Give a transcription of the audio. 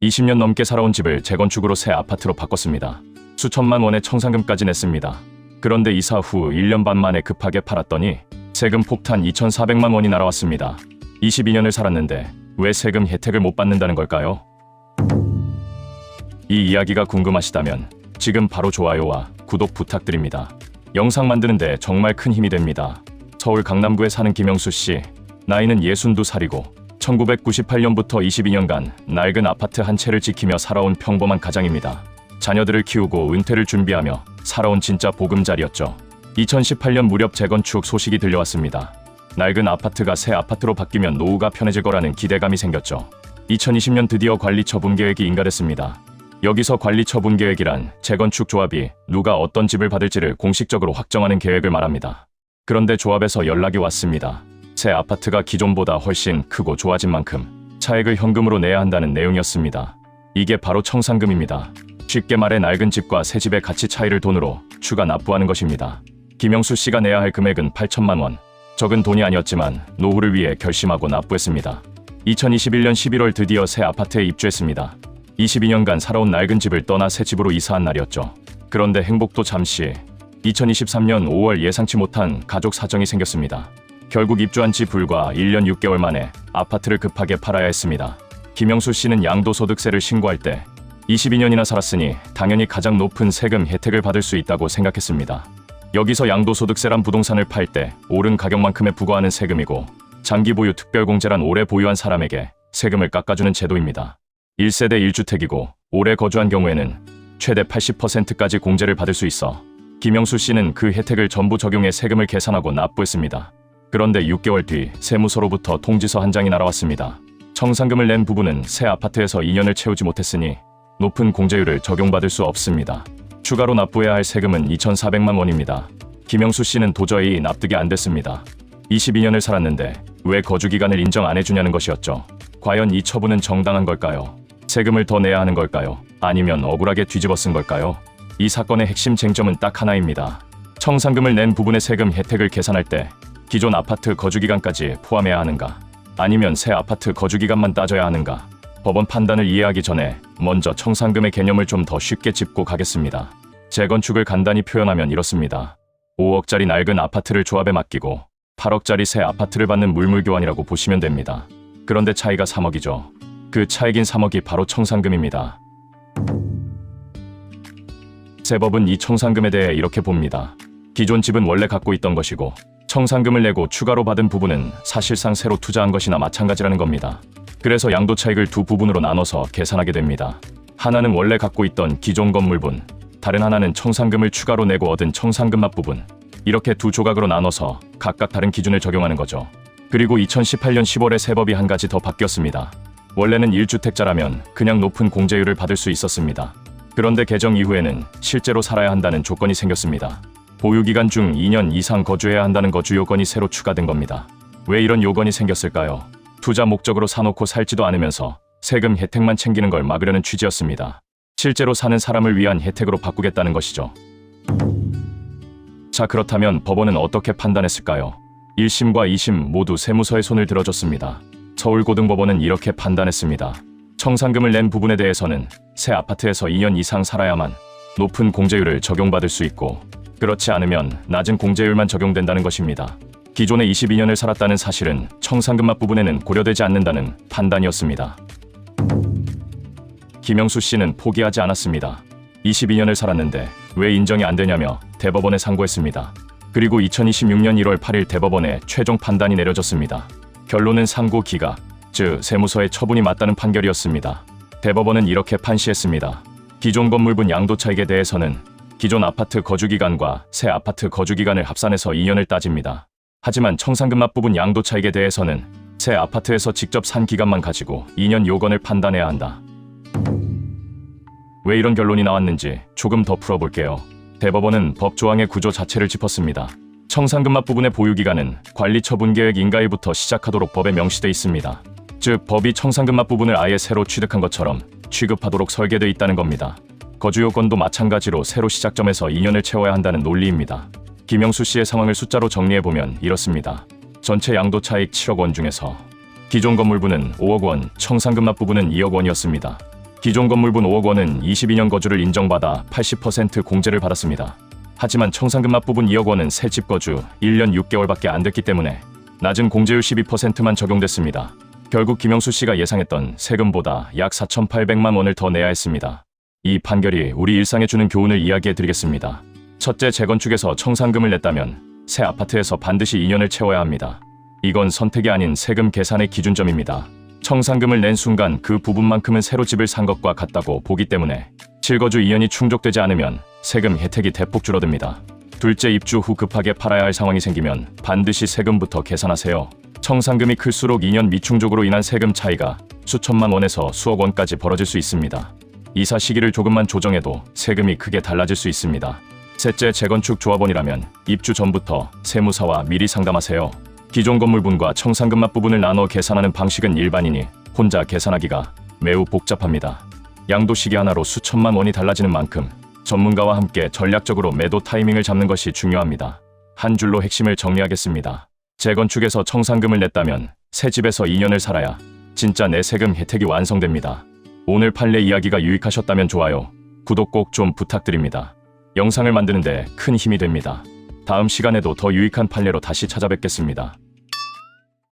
20년 넘게 살아온 집을 재건축으로 새 아파트로 바꿨습니다. 수천만 원의 청산금까지 냈습니다. 그런데 이사 후 1년 반 만에 급하게 팔았더니 세금 폭탄 2,400만 원이 날아왔습니다. 22년을 살았는데 왜 세금 혜택을 못 받는다는 걸까요? 이 이야기가 궁금하시다면 지금 바로 좋아요와 구독 부탁드립니다. 영상 만드는데 정말 큰 힘이 됩니다. 서울 강남구에 사는 김영수 씨, 나이는 62살이고 1998년부터 22년간 낡은 아파트 한 채를 지키며 살아온 평범한 가장입니다. 자녀들을 키우고 은퇴를 준비하며 살아온 진짜 보금자리였죠. 2018년 무렵 재건축 소식이 들려왔습니다. 낡은 아파트가 새 아파트로 바뀌면 노후가 편해질 거라는 기대감이 생겼죠. 2020년 드디어 관리처분 계획이 인가됐습니다. 여기서 관리처분 계획이란 재건축 조합이 누가 어떤 집을 받을지를 공식적으로 확정하는 계획을 말합니다. 그런데 조합에서 연락이 왔습니다. 새 아파트가 기존보다 훨씬 크고 좋아진 만큼 차액을 현금으로 내야 한다는 내용이었습니다. 이게 바로 청산금입니다. 쉽게 말해 낡은 집과 새 집의 가치 차이를 돈으로 추가 납부하는 것입니다. 김영수 씨가 내야 할 금액은 8천만 원. 적은 돈이 아니었지만 노후를 위해 결심하고 납부했습니다. 2021년 11월 드디어 새 아파트에 입주했습니다. 22년간 살아온 낡은 집을 떠나 새 집으로 이사한 날이었죠. 그런데 행복도 잠시. 2023년 5월 예상치 못한 가족 사정이 생겼습니다. 결국 입주한 지 불과 1년 6개월 만에 아파트를 급하게 팔아야 했습니다. 김영수 씨는 양도소득세를 신고할 때 22년이나 살았으니 당연히 가장 높은 세금 혜택을 받을 수 있다고 생각했습니다. 여기서 양도소득세란 부동산을 팔 때 오른 가격만큼에 부과하는 세금이고 장기 보유 특별공제란 오래 보유한 사람에게 세금을 깎아주는 제도입니다. 1세대 1주택이고 오래 거주한 경우에는 최대 80%까지 공제를 받을 수 있어 김영수 씨는 그 혜택을 전부 적용해 세금을 계산하고 납부했습니다. 그런데 6개월 뒤 세무서로부터 통지서 한 장이 날아왔습니다. 청산금을 낸 부부는 새 아파트에서 2년을 채우지 못했으니 높은 공제율을 적용받을 수 없습니다. 추가로 납부해야 할 세금은 2,400만 원입니다. 김영수 씨는 도저히 납득이 안 됐습니다. 22년을 살았는데 왜 거주기간을 인정 안 해주냐는 것이었죠. 과연 이 처분은 정당한 걸까요? 세금을 더 내야 하는 걸까요? 아니면 억울하게 뒤집어 쓴 걸까요? 이 사건의 핵심 쟁점은 딱 하나입니다. 청산금을 낸 부분의 세금 혜택을 계산할 때 기존 아파트 거주기간까지 포함해야 하는가? 아니면 새 아파트 거주기간만 따져야 하는가? 법원 판단을 이해하기 전에 먼저 청산금의 개념을 좀 더 쉽게 짚고 가겠습니다. 재건축을 간단히 표현하면 이렇습니다. 5억짜리 낡은 아파트를 조합에 맡기고 8억짜리 새 아파트를 받는 물물교환이라고 보시면 됩니다. 그런데 차이가 3억이죠. 그 차익인 3억이 바로 청산금입니다. 세법은 이 청산금에 대해 이렇게 봅니다. 기존 집은 원래 갖고 있던 것이고 청산금을 내고 추가로 받은 부분은 사실상 새로 투자한 것이나 마찬가지라는 겁니다. 그래서 양도 차익을 두 부분으로 나눠서 계산하게 됩니다. 하나는 원래 갖고 있던 기존 건물분, 다른 하나는 청산금을 추가로 내고 얻은 청산금 납부분. 이렇게 두 조각으로 나눠서 각각 다른 기준을 적용하는 거죠. 그리고 2018년 10월에 세법이 한 가지 더 바뀌었습니다. 원래는 1주택자라면 그냥 높은 공제율을 받을 수 있었습니다. 그런데 개정 이후에는 실제로 살아야 한다는 조건이 생겼습니다. 보유기간 중 2년 이상 거주해야 한다는 거주 요건이 새로 추가된 겁니다. 왜 이런 요건이 생겼을까요? 투자 목적으로 사놓고 살지도 않으면서 세금 혜택만 챙기는 걸 막으려는 취지였습니다. 실제로 사는 사람을 위한 혜택으로 바꾸겠다는 것이죠. 자, 그렇다면 법원은 어떻게 판단했을까요? 1심과 2심 모두 세무서에 손을 들어줬습니다. 서울고등법원은 이렇게 판단했습니다. 청산금을 낸 부분에 대해서는 새 아파트에서 2년 이상 살아야만 높은 공제율을 적용받을 수 있고 그렇지 않으면 낮은 공제율만 적용된다는 것입니다. 기존에 22년을 살았다는 사실은 청산금 앞부분에는 고려되지 않는다는 판단이었습니다. 김영수 씨는 포기하지 않았습니다. 22년을 살았는데 왜 인정이 안 되냐며 대법원에 상고했습니다. 그리고 2026년 1월 8일 대법원에 최종 판단이 내려졌습니다. 결론은 상고 기각, 즉 세무서의 처분이 맞다는 판결이었습니다. 대법원은 이렇게 판시했습니다. 기존 건물분 양도 차익에 대해서는 기존 아파트 거주기간과 새 아파트 거주기간을 합산해서 2년을 따집니다. 하지만 청산금 앞부분 양도 차익에 대해서는 새 아파트에서 직접 산 기간만 가지고 2년 요건을 판단해야 한다. 왜 이런 결론이 나왔는지 조금 더 풀어볼게요. 대법원은 법 조항의 구조 자체를 짚었습니다. 청산금 앞부분의 보유기간은 관리처분계획 인가일부터 시작하도록 법에 명시돼 있습니다. 즉 법이 청산금 앞부분을 아예 새로 취득한 것처럼 취급하도록 설계돼 있다는 겁니다. 거주요건도 마찬가지로 새로 시작점에서 2년을 채워야 한다는 논리입니다. 김영수 씨의 상황을 숫자로 정리해보면 이렇습니다. 전체 양도 차익 7억 원 중에서 기존 건물부는 5억 원, 청산금 납부부는 2억 원이었습니다. 기존 건물분 5억 원은 22년 거주를 인정받아 80% 공제를 받았습니다. 하지만 청산금 앞부분 2억 원은 새집 거주 1년 6개월밖에 안 됐기 때문에 낮은 공제율 12%만 적용됐습니다. 결국 김영수 씨가 예상했던 세금보다 약 4,800만 원을 더 내야 했습니다. 이 판결이 우리 일상에 주는 교훈을 이야기해 드리겠습니다. 첫째, 재건축에서 청산금을 냈다면 새 아파트에서 반드시 2년을 채워야 합니다. 이건 선택이 아닌 세금 계산의 기준점입니다. 청산금을 낸 순간 그 부분만큼은 새로 집을 산 것과 같다고 보기 때문에 실거주 2년이 충족되지 않으면 세금 혜택이 대폭 줄어듭니다. 둘째, 입주 후 급하게 팔아야 할 상황이 생기면 반드시 세금부터 계산하세요. 청산금이 클수록 2년 미충족으로 인한 세금 차이가 수천만 원에서 수억 원까지 벌어질 수 있습니다. 이사 시기를 조금만 조정해도 세금이 크게 달라질 수 있습니다. 셋째, 재건축 조합원이라면 입주 전부터 세무사와 미리 상담하세요. 기존 건물분과 청산금 앞부분을 나눠 계산하는 방식은 일반인이 혼자 계산하기가 매우 복잡합니다. 양도시기 하나로 수천만 원이 달라지는 만큼 전문가와 함께 전략적으로 매도 타이밍을 잡는 것이 중요합니다. 한 줄로 핵심을 정리하겠습니다. 재건축에서 청산금을 냈다면 새 집에서 2년을 살아야 진짜 내 세금 혜택이 완성됩니다. 오늘 판례 이야기가 유익하셨다면 좋아요, 구독 꼭 좀 부탁드립니다. 영상을 만드는데 큰 힘이 됩니다. 다음 시간에도 더 유익한 판례로 다시 찾아뵙겠습니다.